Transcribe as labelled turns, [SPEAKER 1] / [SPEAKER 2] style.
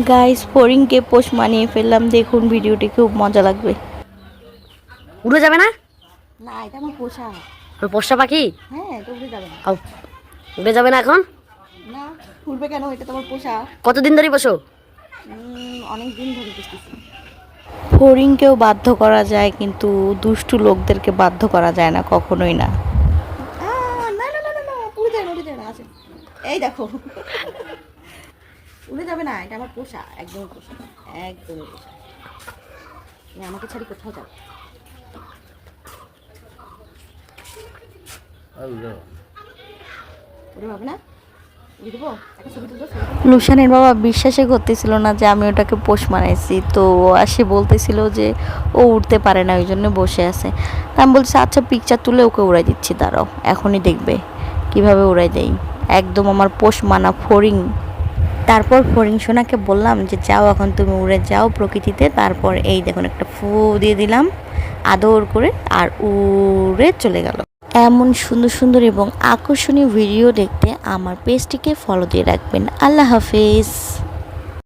[SPEAKER 1] Guys ফড়িংকে পোষ মানিয়ে ফেললাম, দেখুন ভিডিওটি খুব মজা লাগবে।
[SPEAKER 2] উড়ে যাবে না?
[SPEAKER 1] না, এটা আমার পোষা।
[SPEAKER 2] পোষা পাখি?
[SPEAKER 1] হ্যাঁ, এটা উড়ে যাবে না।
[SPEAKER 2] উড়ে যাবে না এখন?
[SPEAKER 1] না, উড়বে কেন? এটা তোমার পোষা।
[SPEAKER 2] কতদিন ধরে পোষো?
[SPEAKER 1] অনেক দিন ধরে পুষতেছি। ফড়িংকেও বাধ্য করা যায়, কিন্তু দুষ্টু লোকদেরকে বাধ্য করা যায় না, কখনোই না। না না না না না, উড়ে যায় না, উড়ে যায় না। আছে, এই দেখো, উড়ে যাবে না। এটা আমার পোষা, একদম পোষা, একদম পোষা। আমাকে ছাড়ি কোথাও যাবে। লুসানের বাবা বিশ্বাসই করতেছিল না যে আমি ওটাকে পোষ মানাইছি, তো আসে বলতেছিল যে ও উঠতে পারে না, ওই জন্য বসে আছে। তা আমি বলছি আচ্ছা পিকচার তুলে ওকে উড়াই দিচ্ছি, দাঁড়াও এখনই দেখবে কিভাবে উড়াই দেই। একদম আমার পোষ মানা ফড়িং। তারপর ফড়িং সোনাকে বললাম যে যাও এখন তুমি উড়ে যাও প্রকৃতিতে। তারপর এই দেখুন একটা ফু দিয়ে দিলাম আদর করে, আর উড়ে চলে গেল। এমন সুন্দর সুন্দর এবং আকর্ষণীয় ভিডিও দেখতে আমার পেজটিকে ফলো দিয়ে রাখবেন। আল্লাহ হাফেজ।